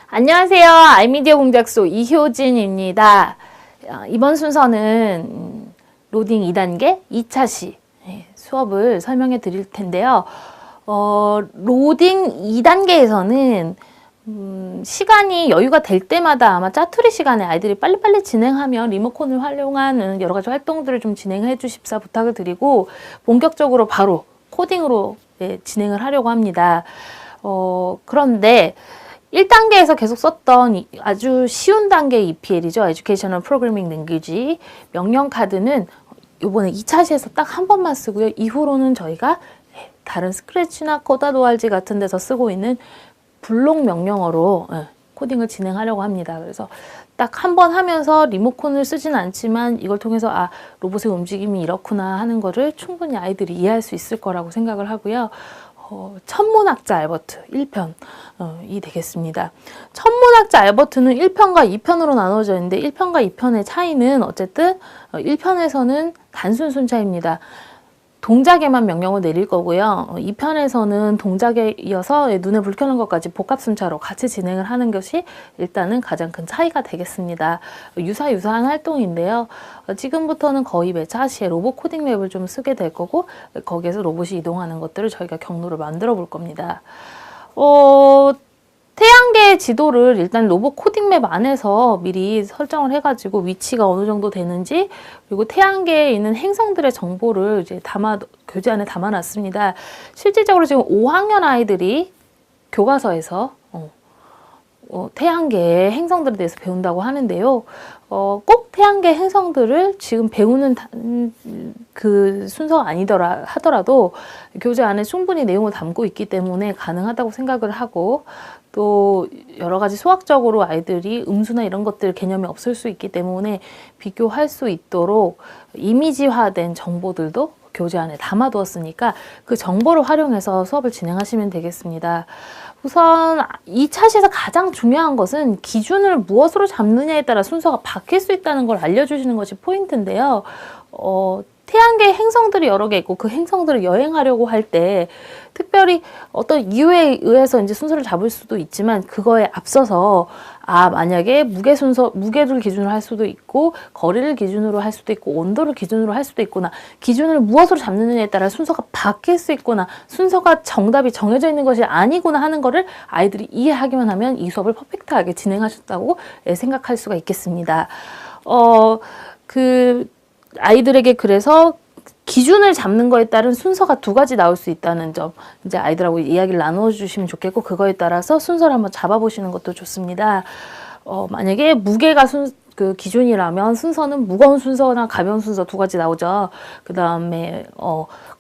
안녕하세요. 알미디어 공작소 이효진입니다. 이번 순서는 로딩 2단계 2차 시 수업을 설명해 드릴 텐데요. 로딩 2단계에서는 시간이 여유가 될 때마다 아마 짜투리 시간에 아이들이 빨리빨리 진행하면 리모컨을 활용하는 여러 가지 활동들을 좀 진행해 주십사 부탁을 드리고, 본격적으로 바로 코딩으로 진행을 하려고 합니다. 그런데 1단계에서 계속 썼던 아주 쉬운 단계 EPL이죠. Educational Programming Language. 명령 카드는 이번에 2차 시에서 딱 한 번만 쓰고요. 이후로는 저희가 다른 스크래치나 코다도알지 같은 데서 쓰고 있는 블록 명령어로 코딩을 진행하려고 합니다. 그래서 딱 한 번 하면서 리모컨을 쓰진 않지만 이걸 통해서 로봇의 움직임이 이렇구나 하는 거를 충분히 아이들이 이해할 수 있을 거라고 생각을 하고요. 천문학자 알버트 1편이 되겠습니다. 천문학자 알버트는 1편과 2편으로 나눠져 있는데 1편과 2편의 차이는 어쨌든 1편에서는 단순 순차입니다. 동작에만 명령을 내릴 거고요. 2편에서는 동작에 이어서 눈에 불 켜는 것까지 복합 순차로 같이 진행을 하는 것이 일단은 가장 큰 차이가 되겠습니다. 유사한 활동인데요. 지금부터는 거의 매차 시에 로봇 코딩 맵을 좀 쓰게 될 거고, 거기에서 로봇이 이동하는 것들을 저희가 경로를 만들어 볼 겁니다. 태양계의 지도를 일단 로봇 코딩 맵 안에서 미리 설정을 해가지고 위치가 어느 정도 되는지, 그리고 태양계에 있는 행성들의 정보를 이제 교재 안에 담아놨습니다. 실질적으로 지금 5학년 아이들이 교과서에서 태양계의 행성들에 대해서 배운다고 하는데요. 꼭 태양계 행성들을 지금 배우는 그 순서가 아니더라 하더라도 교재 안에 충분히 내용을 담고 있기 때문에 가능하다고 생각을 하고, 또 여러 가지 수학적으로 아이들이 음수나 이런 것들 개념이 없을 수 있기 때문에 비교할 수 있도록 이미지화된 정보들도 교재 안에 담아두었으니까 그 정보를 활용해서 수업을 진행하시면 되겠습니다. 우선 2차 시에서 가장 중요한 것은 기준을 무엇으로 잡느냐에 따라 순서가 바뀔 수 있다는 걸 알려주시는 것이 포인트인데요. 태양계 행성들이 여러 개 있고 그 행성들을 여행하려고 할 때 특별히 어떤 이유에 의해서 이제 순서를 잡을 수도 있지만, 그거에 앞서서 만약에 무게를 기준으로 할 수도 있고, 거리를 기준으로 할 수도 있고, 온도를 기준으로 할 수도 있구나, 기준을 무엇으로 잡느냐에 따라 순서가 바뀔 수 있구나, 순서가 정답이 정해져 있는 것이 아니구나 하는 거를 아이들이 이해하기만 하면 이 수업을 퍼펙트하게 진행하셨다고 생각할 수가 있겠습니다. 아이들에게 그래서 기준을 잡는 거에 따른 순서가 2가지 나올 수 있다는 점, 이제 아이들하고 이야기를 나눠주시면 좋겠고, 그거에 따라서 순서를 한번 잡아보시는 것도 좋습니다. 만약에 무게가 기준이라면 순서는 무거운 순서나 가벼운 순서 2가지 나오죠. 그 다음에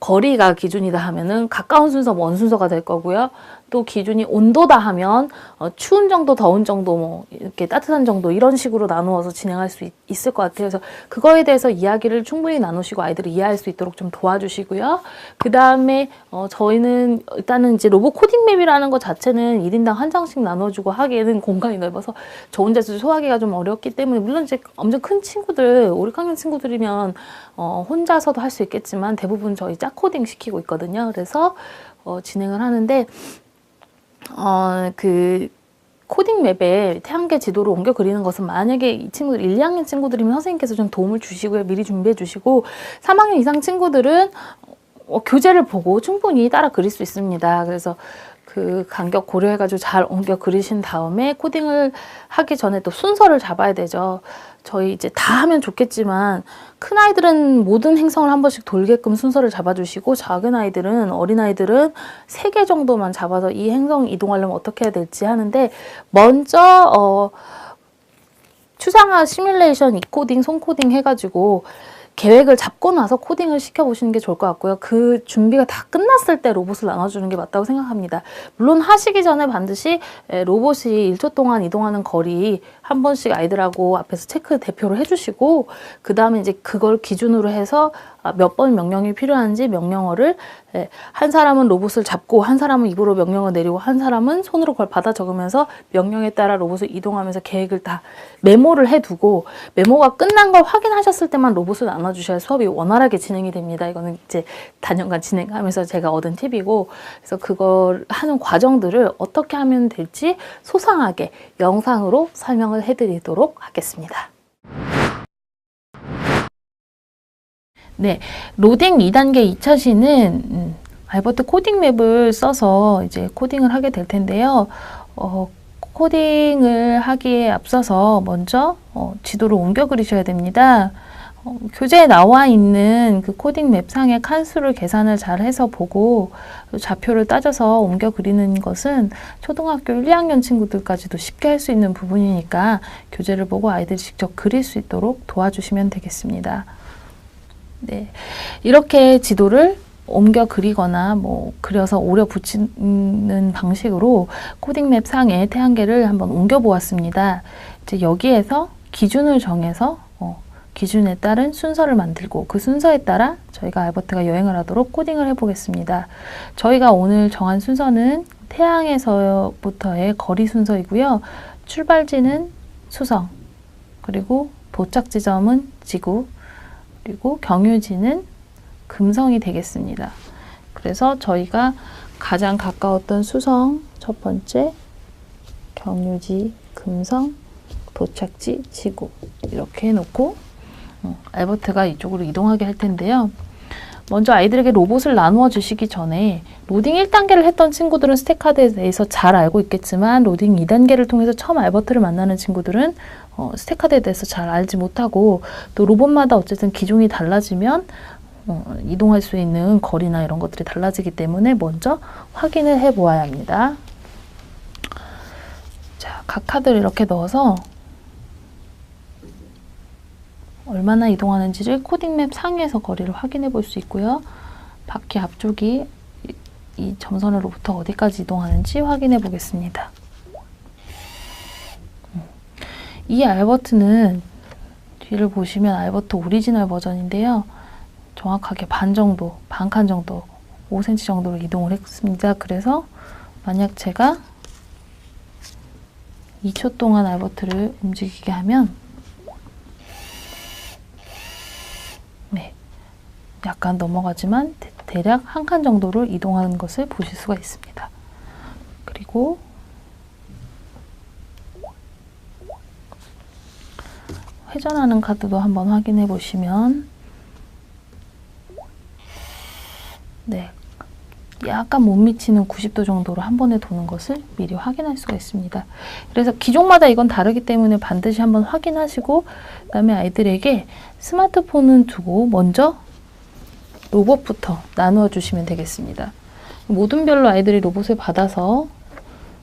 거리가 기준이다 하면은 가까운 순서, 먼 순서가 될 거고요. 또 기준이 온도다 하면 추운 정도, 더운 정도, 이렇게 따뜻한 정도, 이런 식으로 나누어서 진행할 수 있을 것 같아요. 그래서 그거에 대해서 이야기를 충분히 나누시고 아이들이 이해할 수 있도록 좀 도와주시고요. 그 다음에 저희는 일단은 이제 로봇 코딩 맵이라는 것 자체는 1인당 1장씩 나눠주고 하기에는 공간이 넓어서 저 혼자서 소화하기가 좀 어렵기 때문에, 물론 이제 엄청 큰 친구들, 5, 6학년 친구들이면 혼자서도 할 수 있겠지만 대부분 저희 짝코딩 시키고 있거든요. 그래서 진행을 하는데, 그 코딩 맵에 태양계 지도를 옮겨 그리는 것은 만약에 이 친구들 1, 2학년 친구들이면 선생님께서 좀 도움을 주시고요. 미리 준비해 주시고, 3학년 이상 친구들은 교재를 보고 충분히 따라 그릴 수 있습니다. 그래서 그 간격 고려해가지고 잘 옮겨 그리신 다음에 코딩을 하기 전에 또 순서를 잡아야 되죠. 저희 이제 다 하면 좋겠지만 큰 아이들은 모든 행성을 한 번씩 돌게끔 순서를 잡아주시고, 작은 아이들은, 어린 아이들은 3개 정도만 잡아서 이 행성 이동하려면 어떻게 해야 될지 하는데, 먼저 추상화 시뮬레이션, 이코딩, 손코딩 해가지고 계획을 잡고 나서 코딩을 시켜보시는 게 좋을 것 같고요. 그 준비가 다 끝났을 때 로봇을 나눠주는 게 맞다고 생각합니다. 물론 하시기 전에 반드시 로봇이 1초 동안 이동하는 거리 한 번씩 아이들하고 앞에서 체크 대표를 해주시고, 그 다음에 이제 그걸 기준으로 해서 몇 번 명령이 필요한지 명령어를, 한 사람은 로봇을 잡고 한 사람은 입으로 명령을 내리고 한 사람은 손으로 그걸 받아 적으면서 명령에 따라 로봇을 이동하면서 계획을 다 메모를 해두고, 메모가 끝난 걸 확인하셨을 때만 로봇을 나눠주셔야 수업이 원활하게 진행이 됩니다. 이거는 이제 단연간 진행하면서 제가 얻은 팁이고, 그래서 그걸 하는 과정들을 어떻게 하면 될지 소상하게 영상으로 설명을 해드리도록 하겠습니다. 네, 로딩 2단계 2차 시는 알버트 코딩 맵을 써서 이제 코딩을 하게 될 텐데요. 코딩을 하기에 앞서서 먼저 지도를 옮겨 그리셔야 됩니다. 교재에 나와 있는 그 코딩 맵 상의 칸수를 계산을 잘 해서 보고 좌표를 따져서 옮겨 그리는 것은 초등학교 1, 2학년 친구들까지도 쉽게 할 수 있는 부분이니까 교재를 보고 아이들이 직접 그릴 수 있도록 도와주시면 되겠습니다. 네, 이렇게 지도를 옮겨 그리거나 뭐 그려서 오려 붙이는 방식으로 코딩 맵 상의 태양계를 한번 옮겨 보았습니다. 이제 여기에서 기준을 정해서 기준에 따른 순서를 만들고 그 순서에 따라 저희가 알버트가 여행을 하도록 코딩을 해보겠습니다. 저희가 오늘 정한 순서는 태양에서부터의 거리 순서이고요. 출발지는 수성, 그리고 도착 지점은 지구, 그리고 경유지는 금성이 되겠습니다. 그래서 저희가 가장 가까웠던 수성 첫 번째, 경유지 금성, 도착지 지구 이렇게 해놓고 알버트가 이쪽으로 이동하게 할 텐데요. 먼저 아이들에게 로봇을 나누어 주시기 전에 로딩 1단계를 했던 친구들은 스택카드에 대해서 잘 알고 있겠지만 로딩 2단계를 통해서 처음 알버트를 만나는 친구들은 스택카드에 대해서 잘 알지 못하고, 또 로봇마다 어쨌든 기종이 달라지면 이동할 수 있는 거리나 이런 것들이 달라지기 때문에 먼저 확인을 해 보아야 합니다. 자, 각 카드를 이렇게 넣어서 얼마나 이동하는지를 코딩맵 상에서 거리를 확인해 볼 수 있고요. 바퀴 앞쪽이 이 점선으로부터 어디까지 이동하는지 확인해 보겠습니다. 이 알버트는 뒤를 보시면 알버트 오리지널 버전인데요. 정확하게 반 정도, 반 칸 정도, 5cm 정도로 이동을 했습니다. 그래서 만약 제가 2초 동안 알버트를 움직이게 하면 약간 넘어가지만 대략 한 칸 정도를 이동하는 것을 보실 수가 있습니다. 그리고 회전하는 카드도 한번 확인해 보시면 네, 약간 못 미치는 90도 정도로 한 번에 도는 것을 미리 확인할 수가 있습니다. 그래서 기종마다 이건 다르기 때문에 반드시 한번 확인하시고, 그다음에 아이들에게 스마트폰은 두고 먼저 로봇부터 나누어 주시면 되겠습니다. 모든 별로 아이들이 로봇을 받아서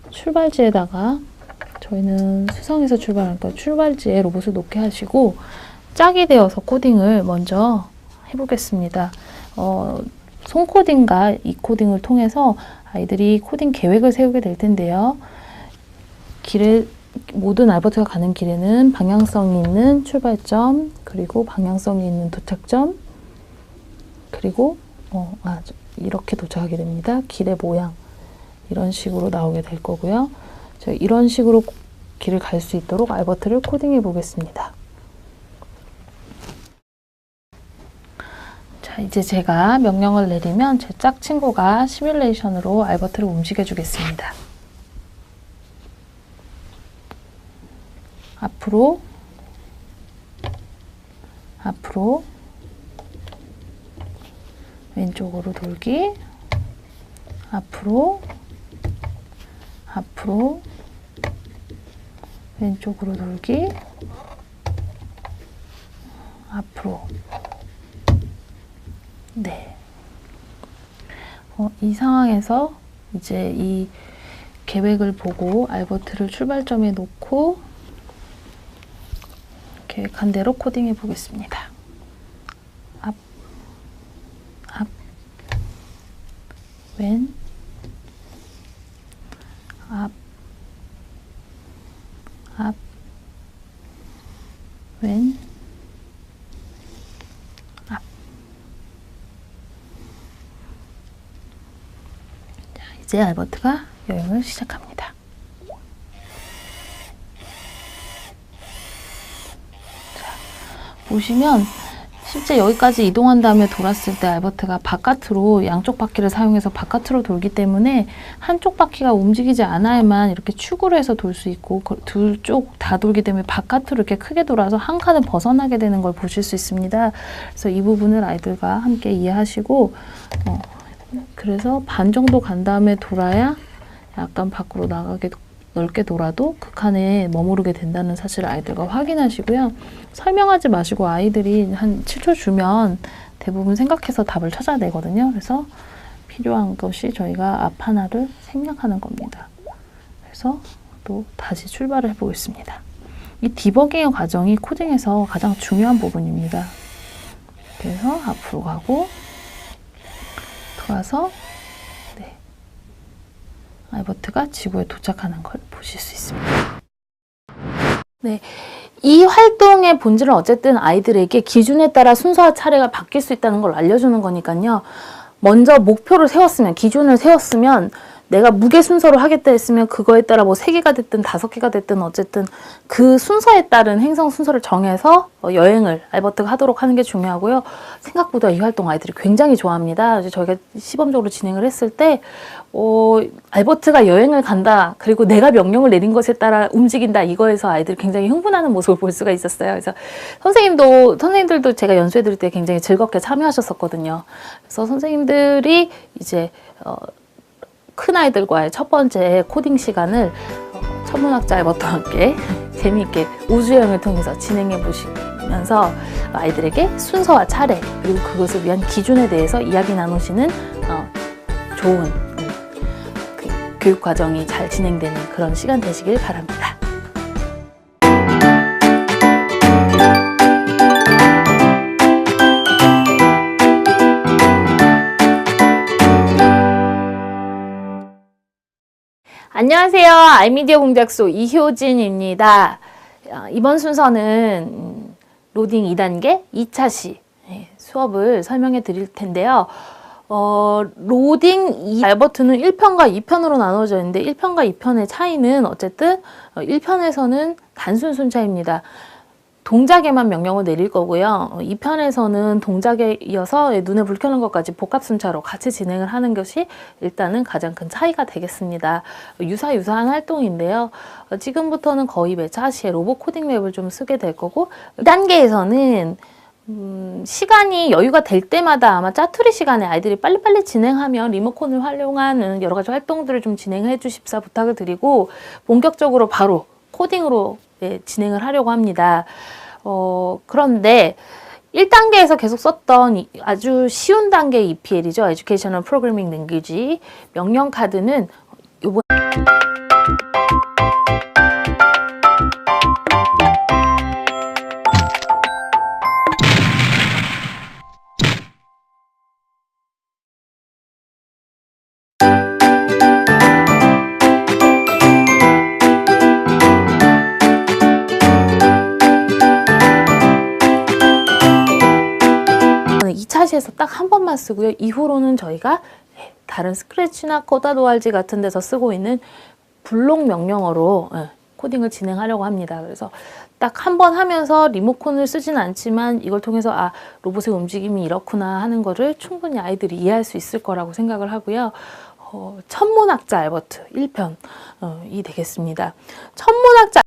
출발지에다가, 저희는 수성에서 출발하니까 출발지에 로봇을 놓게 하시고 짝이 되어서 코딩을 먼저 해보겠습니다. 손코딩과 이 코딩을 통해서 아이들이 코딩 계획을 세우게 될 텐데요. 모든 알버트가 가는 길에는 방향성이 있는 출발점, 그리고 방향성이 있는 도착점, 그리고 이렇게 도착하게 됩니다. 길의 모양 이런 식으로 나오게 될 거고요. 이런 식으로 길을 갈 수 있도록 알버트를 코딩해 보겠습니다. 자, 이제 제가 명령을 내리면 제 짝친구가 시뮬레이션으로 알버트를 움직여 주겠습니다. 앞으로, 앞으로, 왼쪽으로 돌기, 앞으로, 앞으로, 왼쪽으로 돌기, 앞으로. 네. 이 상황에서 이제 이 계획을 보고 알버트를 출발점에 놓고 계획한 대로 코딩해 보겠습니다. 왼, 앞, 앞, 왼, 앞. 자, 이제 알버트가 여행을 시작합니다. 자, 보시면 실제 여기까지 이동한 다음에 돌았을 때 알버트가 바깥으로 양쪽 바퀴를 사용해서 바깥으로 돌기 때문에 한쪽 바퀴가 움직이지 않아야만 이렇게 축으로 해서 돌 수 있고 둘 쪽 다 돌기 때문에 바깥으로 이렇게 크게 돌아서 한 칸을 벗어나게 되는 걸 보실 수 있습니다. 그래서 이 부분을 아이들과 함께 이해하시고 그래서 반 정도 간 다음에 돌아야 약간 밖으로 나가게 넓게 돌아도 그 칸에 머무르게 된다는 사실을 아이들과 확인하시고요. 설명하지 마시고 아이들이 한 7초 주면 대부분 생각해서 답을 찾아내거든요. 그래서 필요한 것이 저희가 앞 하나를 생략하는 겁니다. 그래서 또 다시 출발을 해보겠습니다. 이 디버깅의 과정이 코딩에서 가장 중요한 부분입니다. 그래서 앞으로 가고 돌아서 알버트가 지구에 도착하는 걸 보실 수 있습니다. 네, 이 활동의 본질은 어쨌든 아이들에게 기준에 따라 순서와 차례가 바뀔 수 있다는 걸 알려주는 거니까요. 먼저 목표를 세웠으면, 기준을 세웠으면 내가 무게 순서로 하겠다 했으면 그거에 따라 뭐 3개가 됐든 5개가 됐든 어쨌든 그 순서에 따른 행성 순서를 정해서 여행을 알버트가 하도록 하는 게 중요하고요. 생각보다 이 활동 아이들이 굉장히 좋아합니다. 저희가 시범적으로 진행을 했을 때 알버트가 여행을 간다, 그리고 내가 명령을 내린 것에 따라 움직인다, 이거에서 아이들이 굉장히 흥분하는 모습을 볼 수가 있었어요. 그래서 선생님들도 제가 연수해 드릴 때 굉장히 즐겁게 참여하셨었거든요. 그래서 선생님들이 이제 큰 아이들과의 첫 번째 코딩 시간을 천문학자 알버트와 함께 재미있게 우주여행을 통해서 진행해 보시면서 아이들에게 순서와 차례 그리고 그것을 위한 기준에 대해서 이야기 나누시는 좋은 교육 과정이 잘 진행되는 그런 시간 되시길 바랍니다. 안녕하세요. 아이미디어 공작소 이효진입니다. 이번 순서는 로딩 2단계 2차 시 수업을 설명해 드릴 텐데요. 로딩 알버트는 1편과 2편으로 나눠져 있는데 1편과 2편의 차이는 어쨌든 1편에서는 단순 순차입니다. 동작에만 명령을 내릴 거고요. 2편에서는 동작에 이어서 눈에 불 켜는 것까지 복합 순차로 같이 진행을 하는 것이 일단은 가장 큰 차이가 되겠습니다. 유사한 활동인데요. 지금부터는 거의 매차 시에 로봇 코딩 맵을 좀 쓰게 될 거고 2단계에서는 시간이 여유가 될 때마다 아마 짜투리 시간에 아이들이 빨리빨리 진행하면 리모컨을 활용하는 여러 가지 활동들을 좀 진행해 주십사 부탁을 드리고 본격적으로 바로 코딩으로 진행을 하려고 합니다. 그런데 1단계에서 계속 썼던 아주 쉬운 단계의 EPL이죠. Educational Programming Language 명령 카드는 요번 시에서 딱 한 번만 쓰고요. 이후로는 저희가 다른 스크래치나 코다도알지 같은 데서 쓰고 있는 블록 명령어로 코딩을 진행하려고 합니다. 그래서 딱 한 번 하면서 리모컨을 쓰진 않지만 이걸 통해서 로봇의 움직임이 이렇구나 하는 거를 충분히 아이들이 이해할 수 있을 거라고 생각을 하고요. 천문학자 알버트 1편이 되겠습니다. 천문학자